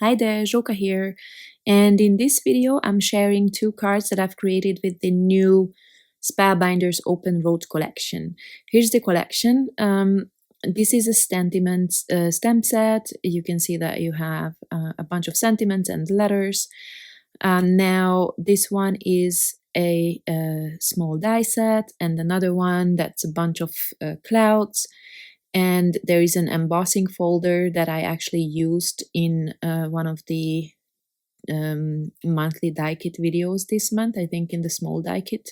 Hi there, Joka here, and in this video I'm sharing two cards that I've created with the new Spellbinders Open Road collection. Here's the collection. This is a stamp set. You can see that you have a bunch of sentiments and letters. Now this one is a small die set, and another one that's a bunch of clouds. And there is an embossing folder that I actually used in one of the monthly die kit videos this month, I think in the small die kit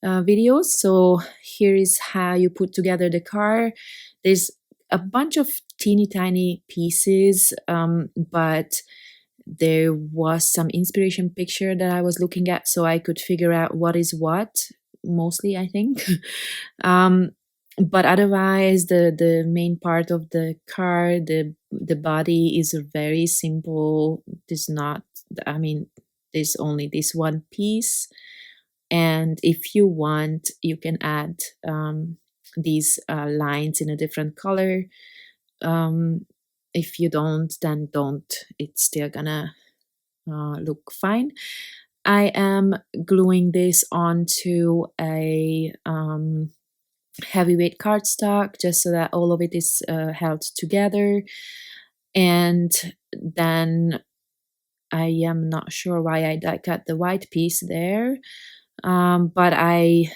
videos. So here is how you put together the card. There's a bunch of teeny tiny pieces, but there was some inspiration picture that I was looking at so I could figure out what is what, mostly I think. But otherwise the main part of the card, the body is very simple. There's only this one piece, and if you want you can add these lines in a different color. If you don't, then don't. It's still gonna look fine. I am gluing this onto a heavyweight cardstock just so that all of it is held together. And then I am not sure why I die cut the white piece there, but I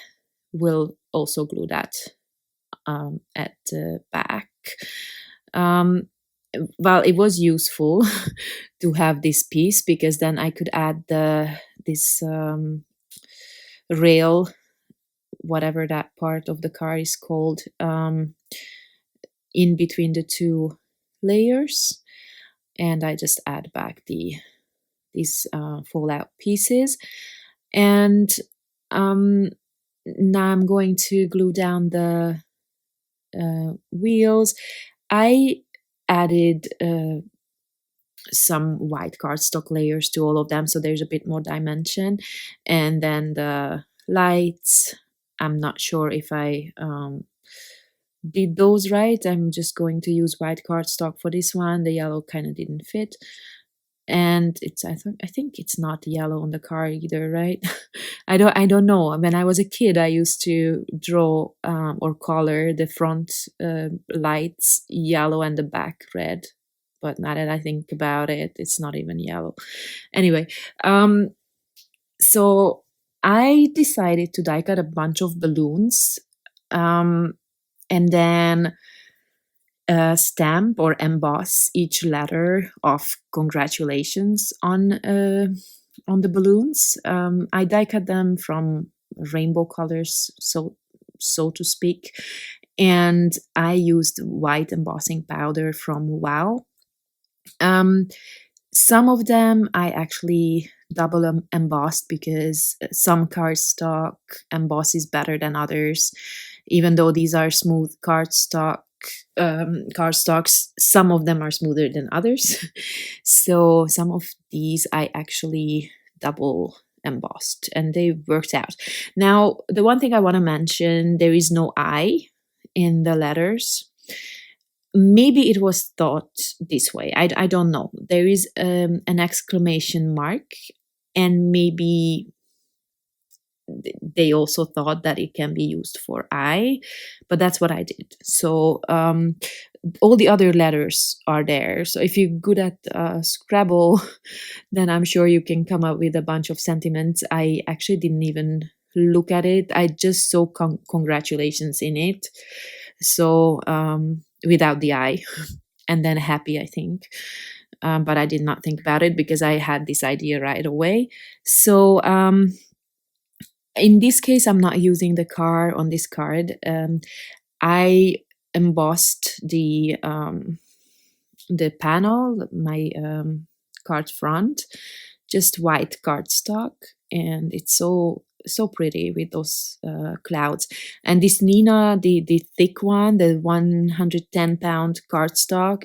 will also glue that at the back. Well, it was useful to have this piece because then I could add this rail, whatever that part of the card is called, in between the two layers, and I just add back these fallout pieces. And now I'm going to glue down the wheels. I added some white cardstock layers to all of them, so there's a bit more dimension. And then the lights, I'm not sure if I did those right. I'm just going to use white cardstock for this one. The yellow kind of didn't fit, and I think it's not yellow on the car either, right? I don't know. When I was a kid, I used to draw or color the front lights yellow and the back red, but now that I think about it, it's not even yellow. Anyway, so I decided to die cut a bunch of balloons, and then stamp or emboss each letter of congratulations on the balloons. I die cut them from rainbow colors, so to speak, and I used white embossing powder from Wow. Some of them I actually double embossed because some cardstock embosses better than others. Even though these are smooth cardstocks, some of them are smoother than others. So some of these I actually double embossed, and they worked out. Now, the one thing I want to mention, there is no I in the letters. Maybe it was thought this way. I don't know. There is an exclamation mark, and maybe they also thought that it can be used for I, but that's what I did. So all the other letters are there. So if you're good at Scrabble, then I'm sure you can come up with a bunch of sentiments. I actually didn't even look at it. I just saw congratulations in it. So without the I, and then happy, I think. But I did not think about it because I had this idea right away. So in this case, I'm not using the car on this card. I embossed the panel, my card front, just white cardstock, and it's so pretty with those clouds. And this Nina, the thick one, the 110-pound cardstock,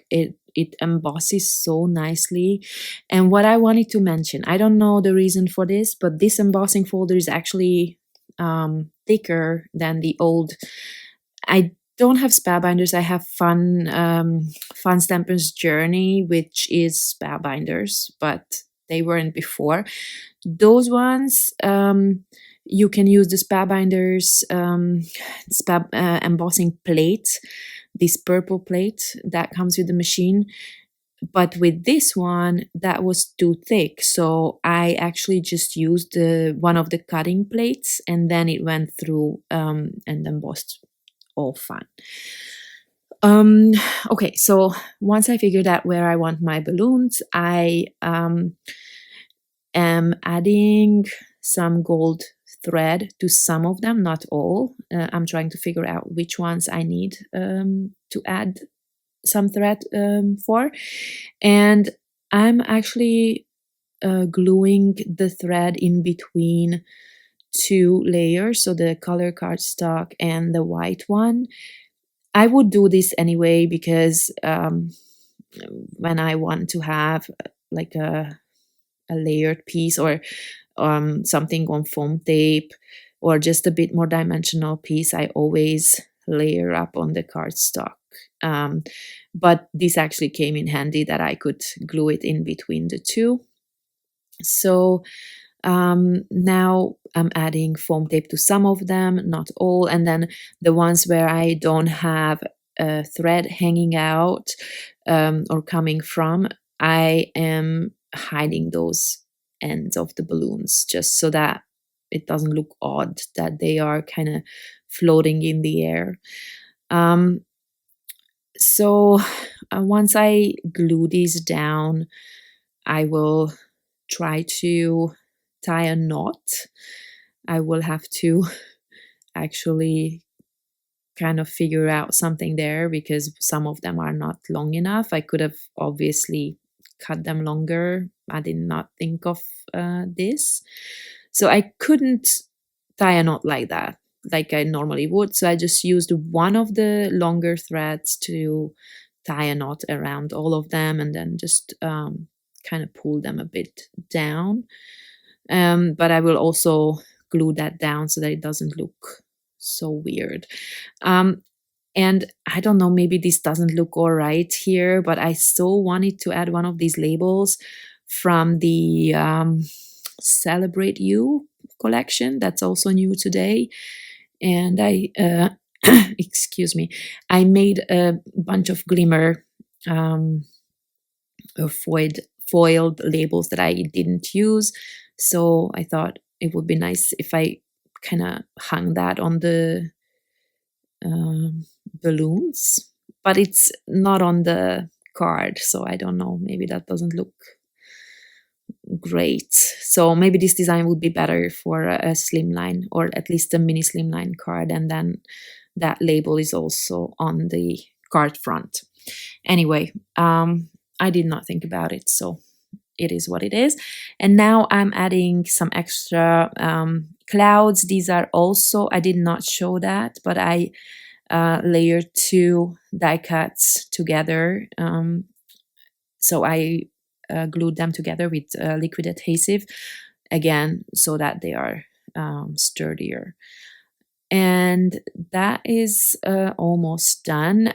it embosses so nicely. And what I wanted to mention, I don't know the reason for this, but this embossing folder is actually thicker than the old. I don't have Spellbinders. I have Fun Stampers Journey, which is Spellbinders, but they weren't before. Those ones, you can use the Spellbinders embossing plate, this purple plate that comes with the machine. But with this one, that was too thick, so I actually just used one of the cutting plates, and then it went through and embossed all fun. Okay, so once I figured out where I want my balloons, I am adding some gold thread to some of them, not all. I'm trying to figure out which ones I need to add some thread for. And I'm actually gluing the thread in between two layers, so the color cardstock and the white one. I would do this anyway because when I want to have like a layered piece or something on foam tape or just a bit more dimensional piece, I always layer up on the cardstock. But this actually came in handy that I could glue it in between the two. So now I'm adding foam tape to some of them, not all, and then the ones where I don't have a thread hanging out or coming from, I am hiding those ends of the balloons just so that it doesn't look odd that they are kind of floating in the air. So once I glue these down, I will try to tie a knot. I will have to actually kind of figure out something there because some of them are not long enough. I could have obviously cut them longer. I did not think of this. So I couldn't tie a knot like that, like I normally would. So I just used one of the longer threads to tie a knot around all of them and then just kind of pull them a bit down. But I will also glue that down so that it doesn't look so weird. And I don't know, maybe this doesn't look all right here, but I still wanted to add one of these labels from the Celebrate You collection that's also new today. And I, excuse me, I made a bunch of glimmer foiled labels that I didn't use. So I thought it would be nice if I kind of hung that on the balloons, but it's not on the card, so I don't know, maybe that doesn't look great. So maybe this design would be better for a slimline or at least a mini slimline card, and then that label is also on the card front. Anyway, I did not think about it, so it is what it is. And now I'm adding some extra clouds. These are also, I did not show that, but I layered two die cuts together. So I glued them together with liquid adhesive, again, so that they are sturdier. And that is almost done.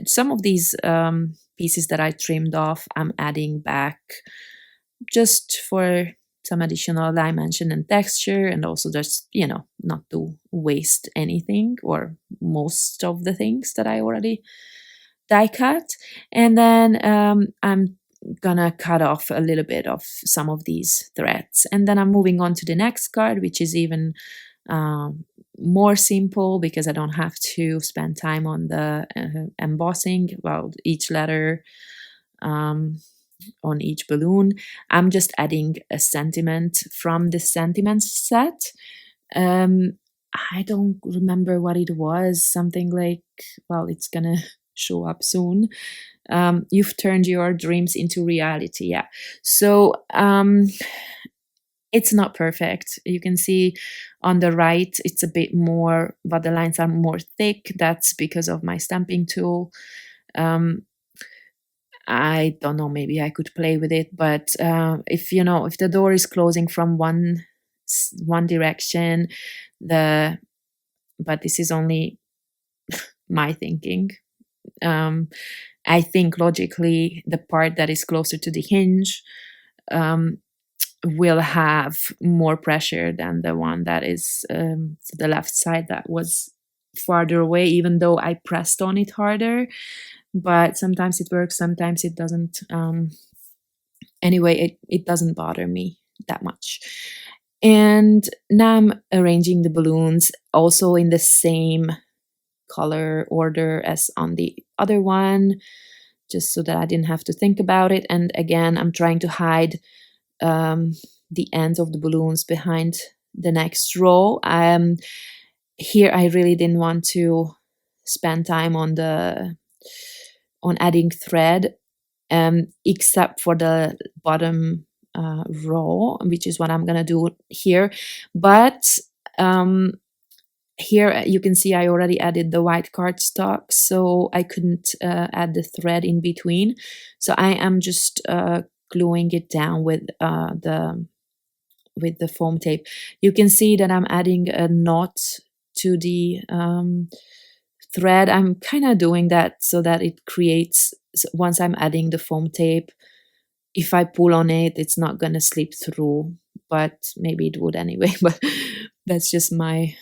Some of these pieces that I trimmed off, I'm adding back just for some additional dimension and texture, and also just, you know, not to waste anything or most of the things that I already die cut. And then I'm gonna cut off a little bit of some of these threads, and then I'm moving on to the next card, which is even more simple because I don't have to spend time on the embossing. Well, each letter on each balloon. I'm just adding a sentiment from the sentiments set. I don't remember what it was. Something like, well, it's gonna show up soon. You've turned your dreams into reality. Yeah. So it's not perfect. You can see on the right, it's a bit more, but the lines are more thick. That's because of my stamping tool. I don't know, maybe I could play with it, but if you know, if the door is closing from one direction, but this is only my thinking. Um, I think logically the part that is closer to the hinge um, will have more pressure than the one that is to the left side that was farther away, even though I pressed on it harder. But sometimes it works, sometimes it doesn't. Anyway, it doesn't bother me that much. And now I'm arranging the balloons also in the same color order as on the other one, just so that I didn't have to think about it. And again, I'm trying to hide the ends of the balloons behind the next row. Here I really didn't want to spend time on adding thread, except for the bottom row, which is what I'm gonna do here. But here you can see I already added the white cardstock, so I couldn't add the thread in between. So I am just gluing it down with the foam tape. You can see that I'm adding a knot to the thread. I'm kind of doing that so that it creates, once I'm adding the foam tape, if I pull on it, it's not gonna slip through, but maybe it would anyway. But that's just my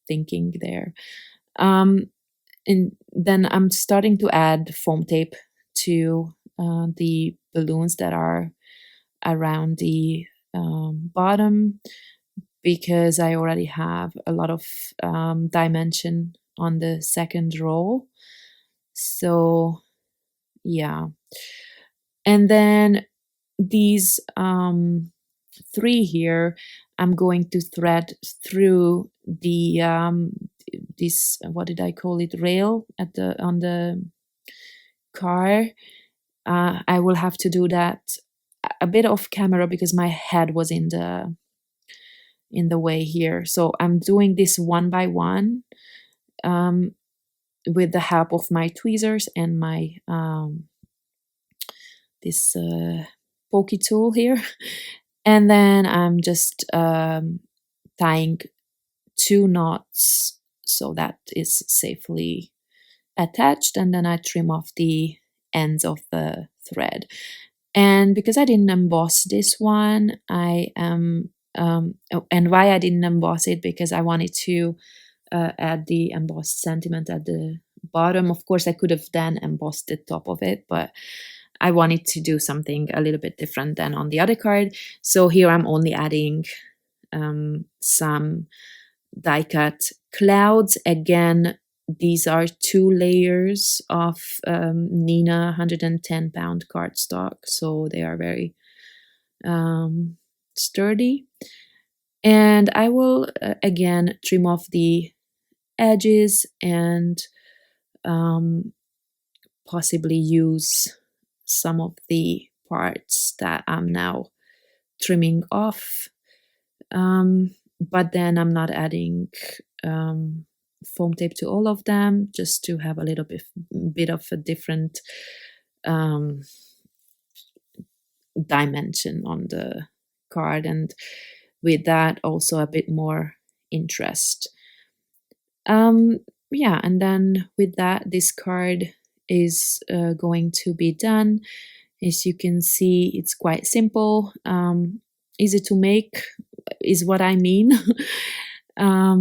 thinking there. And then I'm starting to add foam tape to the balloons that are around the bottom, because I already have a lot of dimension on the second row. So yeah. And then these three here, I'm going to thread through the this, what did I call it, rail on the car. I will have to do that a bit off camera because my head was in the way here. So I'm doing this one by one with the help of my tweezers and my this pokey tool here. And then I'm just tying 2 knots so that is safely attached, and then I trim off the ends of the thread. And because I didn't emboss this one, I am and why I didn't emboss it, because I wanted to add the embossed sentiment at the bottom. Of course, I could have then embossed the top of it, but I wanted to do something a little bit different than on the other card. So here I'm only adding some die cut clouds. Again, these are 2 layers of Neenah 110 pound cardstock, so they are very sturdy. And I will again trim off the edges and possibly use some of the parts that I'm now trimming off. But then I'm not adding foam tape to all of them, just to have a little bit of a different dimension on the card, and with that also a bit more interest. Yeah, and then with that, this card is going to be done. As you can see, it's quite simple, easy to make is what I mean. I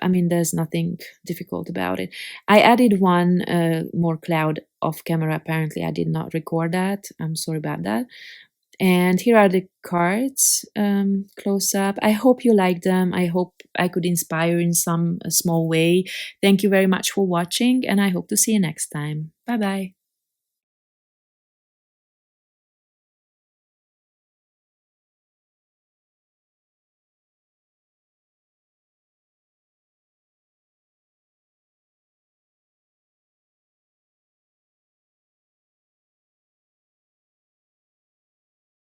mean, there's nothing difficult about it. I added one more cloud off camera. Apparently, I did not record that. I'm sorry about that. And here are the cards close up. I hope you like them. I hope I could inspire in some small way. Thank you very much for watching, and I hope to see you next time. Bye bye.